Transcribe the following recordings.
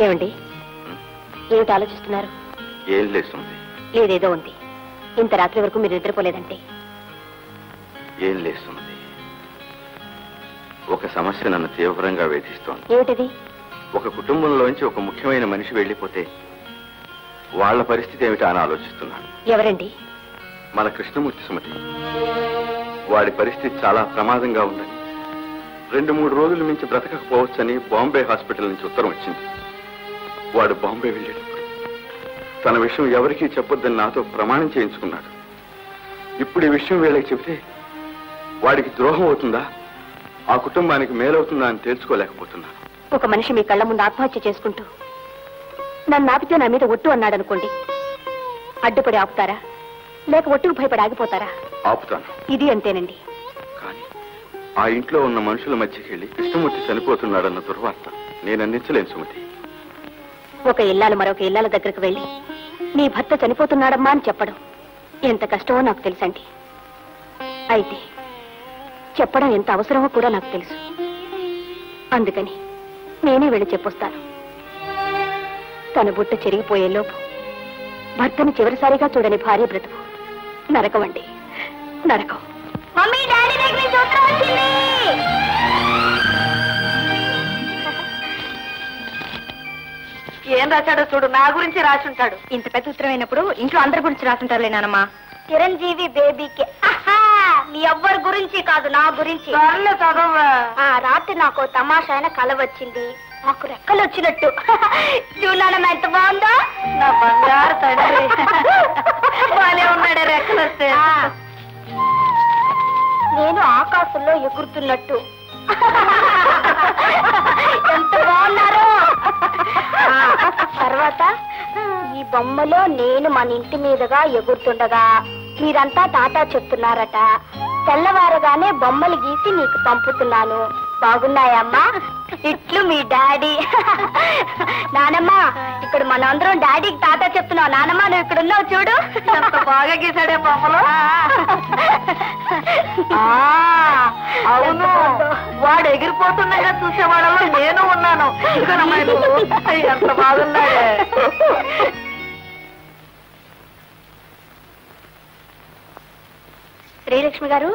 ఏమండి, ఏమిటి ఆలోచిస్తున్నారు? ఏం లేస్తుంది. లేదేదో ఉంది. ఇంత రాత్రి వరకు మీరు నిద్రపోలేదంటే? ఏం లేస్తుంది. ఒక సమస్య నన్ను తీవ్రంగా వేధిస్తోంది. ఏమిటిది? ఒక కుటుంబంలోంచి ఒక ముఖ్యమైన మనిషి వెళ్ళిపోతే వాళ్ళ పరిస్థితి ఏమిటా అని ఆలోచిస్తున్నాను. ఎవరండి? మన కృష్ణమూర్తి సుమతి. వాడి పరిస్థితి చాలా ప్రమాదంగా ఉందని, 2-3 రోజుల మించి బ్రతకకపోవచ్చని బాంబే హాస్పిటల్ నుంచి ఉత్తరం వచ్చింది. వాడు బాంబే వెళ్ళేటప్పుడు తన విషయం ఎవరికీ చెప్పొద్దని నాతో ప్రమాణం చేయించుకున్నాడు. ఇప్పుడు ఈ విషయం వీళ్ళకి చెబితే వాడికి ద్రోహం అవుతుందా, ఆ కుటుంబానికి మేలవుతుందా అని తెలుసుకోలేకపోతున్నాను. ఒక మనిషి మీ కళ్ళ ముందు ఆత్మహత్య చేసుకుంటూ నన్ను ఆపితే నా మీద ఒట్టు అన్నాడనుకోండి, అడ్డుపడి ఆపుతారా లేక ఒట్టుకు భయపడి ఆగిపోతారా? ఆపుతాను. ఇది అంతేనండి. కానీ ఆ ఇంట్లో ఉన్న మనుషుల మధ్యకి వెళ్ళి కృష్ణమూర్తి చనిపోతున్నాడన్న దుర్వార్త నేను అందించలేను సుమతి. ఒక ఇల్లాలు మరొక ఇల్లాల దగ్గరకు వెళ్ళి నీ భర్త చనిపోతున్నాడమ్మా అని చెప్పడం ఎంత కష్టమో నాకు తెలుసండి. అయితే చెప్పడం ఎంత అవసరమో కూడా నాకు తెలుసు. అందుకని నేనే వెళ్ళి చెప్పొస్తాను. తన బుట్ట చెరిగిపోయే లోపు భర్తను చివరిసారిగా చూడని భార్య బ్రతుకు నరకం అండి, నరకం. మమ్మీ, డాడీ దగ్గర నుంచి ఉత్తరం వచ్చింది. ఏం రాశాడో చూడు. నా గురించి రాసి ఉంటాడు. ఇంత పెద్ద ఉత్తరం అయినప్పుడు ఇంట్లో అందరి గురించి రాసుంటారులే నానమ్మా. చిరంజీవి బేబీకి. మీ ఎవ్వరి గురించి కాదు, నా గురించి. రాత్రి నాకు తమాషైన కల వచ్చింది. నాకు రెక్కలు వచ్చినట్టు. చూడాలమ్మా ఎంత బాగుందో. నా బంగారు తండ్రి బానే ఉన్నాడే రెక్కలు వస్తే. నేను ఆకాశంలో ఎగురుతున్నట్టు. ఎంత బాగున్నారు. తర్వాత ఈ బొమ్మలో నేను మన ఇంటి మీదుగా ఎగురుతుండగా మీరంతా టాటా చెప్తున్నారట. తెల్లవారుగానే బొమ్మలు గీసి నీకు పంపుతున్నాను. బాగున్నాయమ్మా? ఇట్లు మీ డాడీ. నానమ్మ, ఇక్కడ మనందరం డాడీకి టాటా చెప్తున్నావు. నానమ్మ, నువ్వు ఇక్కడ ఉన్నావు చూడు. ఎంత బాగా గీసాడే బొమ్మలు. అవును, వాడు ఎగిరిపోతుండగా చూసేవాళ్ళలో నేను ఉన్నాను. ఎంత బాగున్నాడే. శ్రీలక్ష్మి గారు.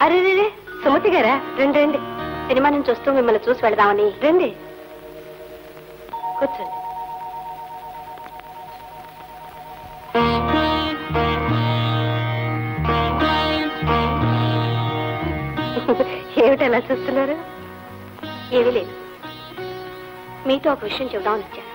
అరే రే, సుమతి గారా? రండి రండి. సినిమా నుంచి వస్తూ మిమ్మల్ని చూసి వెళదామని. రండి, కూర్చోండి. ఏమిటి అలా చూస్తున్నారు? ఏమీ లేదు, మీతో ఒక విషయం చెబుదామని వచ్చాను.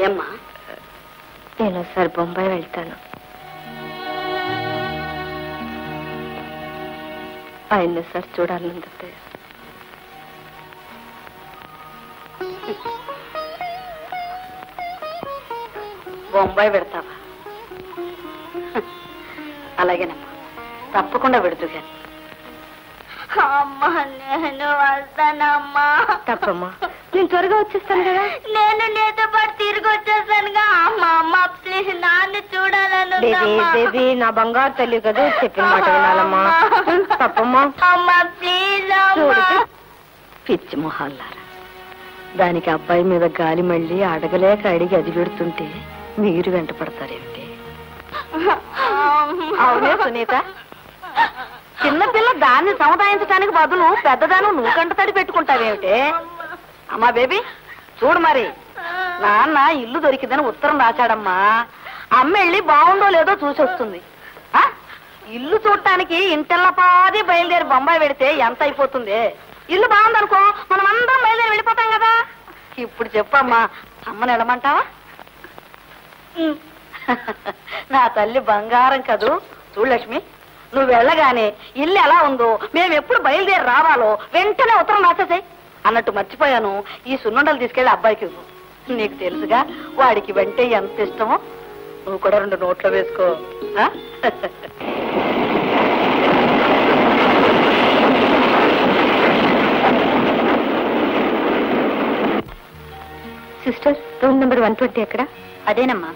ఏమ్మా? నేను ఒకసారి బొంబాయి వెళ్తాను. ఆయన్ని సార్ చూడాలని. బొంబాయి పెడతావా? అలాగేనమ్మా, తప్పకుండా పెడుతుగా. అమ్మా, నేను వస్తానమ్మా. తప్పమ్మా, నేను త్వరగా వచ్చేస్తాను కదా. నేను నీతో పాటు తిరిగి వచ్చేస్తానుగా. అమ్మా అమ్మ, ప్లీజ్ నాన్న చూడాలను. నా బంగారు తల్లి కదా, చెప్పిన మాట వినాలమ్మా. తప్పమ్మా. అమ్మా ప్లీజ్. పిచ్చి మొహాలారా, దానికి అబ్బాయి మీద గాలి మళ్ళీ అడగలేక అడిగి అది పెడుతుంటే మీరు వెంట పడతారేమిటి? అవునే సునీత, చిన్నపిల్ల దాన్ని సముదాయించడానికి బదులు పెద్దదాను నువ్వు కంట తడి పెట్టుకుంటావేమిటే? అమ్మా బేబీ, చూడు మరి, నాన్న ఇల్లు దొరికిందని ఉత్తరం రాశాడమ్మా. అమ్మ వెళ్ళి బాగుందో లేదో చూసి వస్తుంది. ఇల్లు చూడటానికి ఇంటెల్లపాది బయలుదేరి బొంబాయి పెడితే ఎంత అయిపోతుంది? ఇల్లు బాగుందనుకో, మనం అందరం బయలుదేరి వెళ్ళిపోతాం కదా. ఇప్పుడు చెప్పమ్మా, అమ్మని వెళ్ళమంటావా? నా తల్లి బంగారం కదూ, చూడు లక్ష్మి, నువ్వు వెళ్ళగానే ఇల్లు ఎలా ఉందో, మేము ఎప్పుడు బయలుదేరి రావాలో వెంటనే ఉత్తరం రాసేసాయి. అన్నట్టు మర్చిపోయాను, ఈ సున్నుండలు తీసుకెళ్లి అబ్బాయికి ఇవ్వు. నీకు తెలుసుగా వాడికి వెంటే ఎంత ఇష్టమో. నువ్వు కూడా 2 నోట్లో వేసుకో. సిస్టర్, రూమ్ నెంబర్ 120 ఎక్కడ? అదేనమ్మా.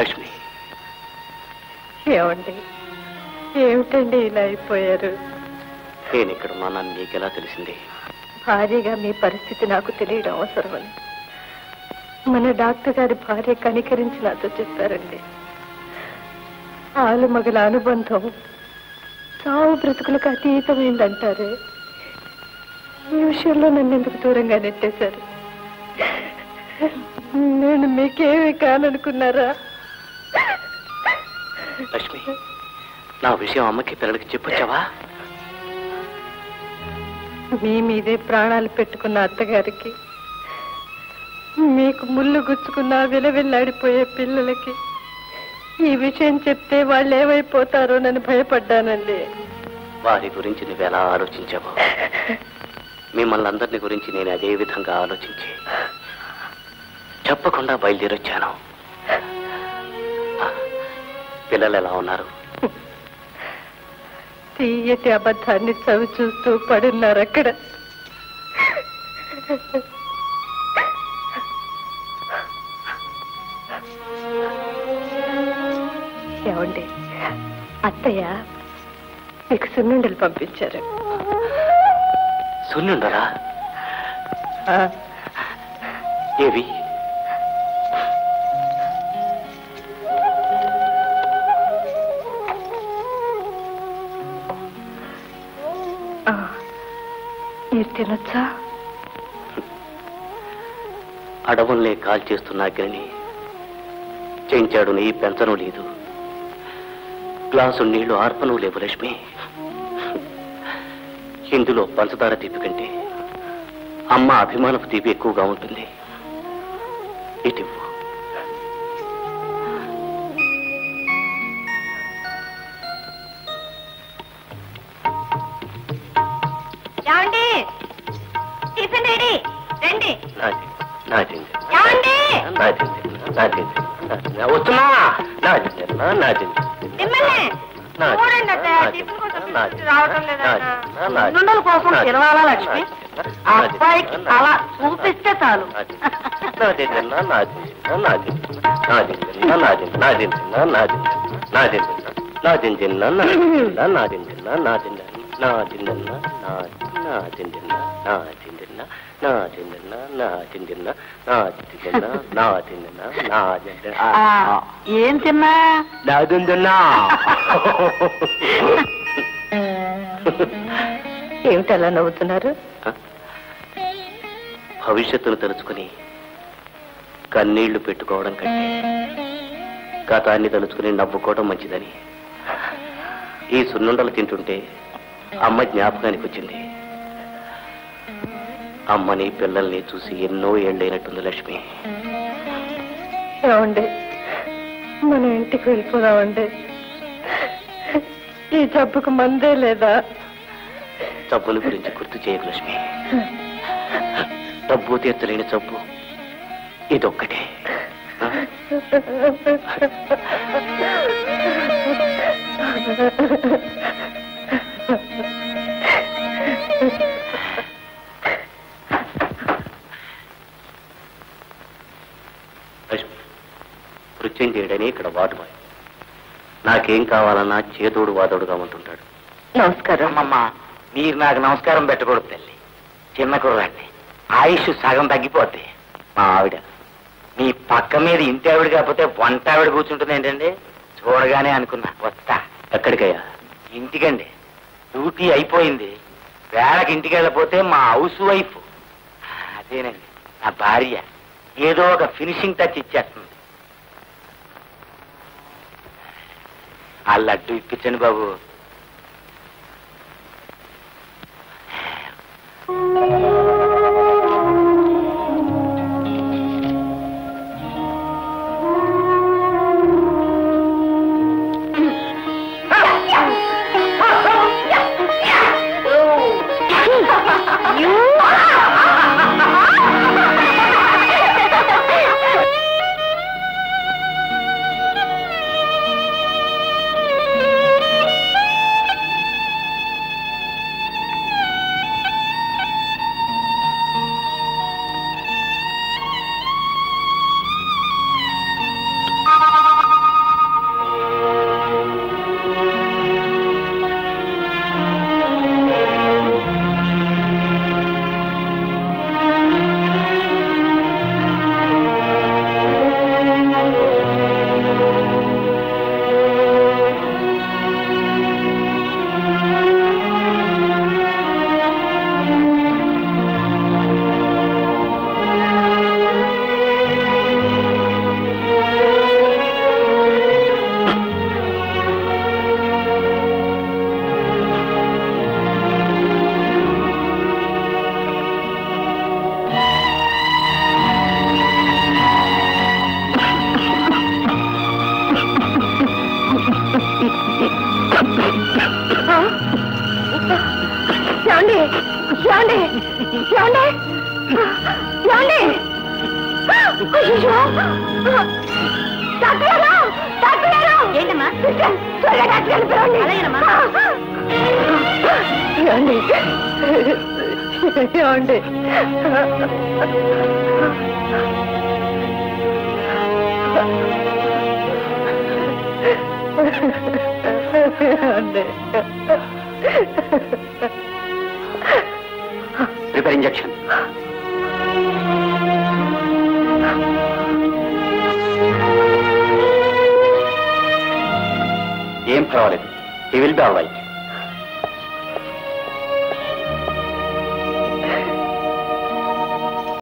లక్ష్మి, ఏమండి, ఏమిటండి ఇలా అయిపోయారు? నేను ఇక్కడ ఉన్నానని నీకెలా తెలిసింది? భార్యగా మీ పరిస్థితి నాకు తెలియడం అవసరమని మన డాక్టర్ గారి భార్య కనికరించి నాతో చెప్పారండి. ఆలు మగల అనుబంధం సావు బ్రతుకులకు అతీతమైందంటారే. ఈ విషయంలో నన్ను ఎందుకు దూరంగా నెట్టేశారు? నేను మీకేమి కాననుకున్నారా? లక్ష్మి, నా విషయం అమ్మకి పిల్లలకి చెప్పొచ్చావా? మీ మీదే ప్రాణాలు పెట్టుకున్న అత్తగారికి, మీకు ముళ్ళు గుచ్చుకున్న విలవిల్లాడిపోయే పిల్లలకి ఈ విషయం చెప్తే వాళ్ళు ఏమైపోతారో నన్ను భయపడ్డానండి. వారి గురించి నువ్వెలా ఆలోచించావో మిమ్మల్ని అందరిని గురించి నేను అదే విధంగా ఆలోచించి చెప్పకుండా బయలుదేరొచ్చాను. పిల్లలు ఎలా ఉన్నారు? తీయటి అబద్ధాన్ని చవి చూస్తూ పడున్నారు అక్కడ. ఏమండి, అత్తయ్య మీకు సున్నుండలు పంపించారు. సున్నుండరా? ఏవి? మీరు తినొచ్చా? అడవుల్నే కాల్ చేస్తున్న అగ్ని చెంచాడు నీ పెంచను లేదు, గ్లాసు నీళ్లు ఆర్పను లేవు లక్ష్మి. ఇందులో పంచదార తీపి కంటే అమ్మ అభిమానపు తీపి ఎక్కువగా ఉంటుంది. ఇటు వస్తున్నా. కోసం పిలవాలా లక్ష్మి? అబ్బాయికి అలా చూపిస్తే చాలు. ఏం తిన్నా? ఏమిటి అలా నవ్వుతున్నారు? భవిష్యత్తును తలుచుకుని కన్నీళ్లు పెట్టుకోవడం కంటే గతాన్ని తలుచుకుని నవ్వుకోవడం మంచిదని ఈ సున్నుండలు తింటుంటే అమ్మ జ్ఞాపకానికి వచ్చింది. అమ్మని పిల్లల్ని చూసి ఎన్నో ఏళ్ళైనట్టుంది లక్ష్మి. ఏమండి, మనం ఇంటికి వెళ్ళిపోదామండి. ఈ జబ్బుకు మందే లేదా? జబ్బుల గురించి గుర్తు చేయకు లక్ష్మి. డబ్బు తీర్చలేని జబ్బు ఇదొక్కటే. నృత్యం చేయడని ఇక్కడ వాడుబాయ్. నాకేం కావాలన్నా చేదోడు వాదోడుగా ఉంటుంటాడు. నమస్కారం. అమ్మమ్మ, మీరు నాకు నమస్కారం పెట్టకూడదు తల్లి. చిన్న కుర్రాడిని, ఆయుష్ సగం తగ్గిపోద్ది. మా ఆవిడ. మీ పక్క మీద ఇంటి ఆవిడ కాకపోతే వంట ఆవిడ కూర్చుంటుంది ఏంటండి? చూడగానే అనుకున్నా వస్తా. ఎక్కడికయ్యా? ఇంటికండి. డ్యూటీ అయిపోయింది. వేళకి ఇంటికి వెళ్ళకపోతే మా హౌస్ వైఫ్, అదేనండి నా భార్య, ఏదో ఒక ఫినిషింగ్ టచ్ ఇచ్చేస్తుంది. ఆ లడ్డు ఇప్పించండి బాబు. Prepare injection. ఏం పర్వాలేదు. He will be all right.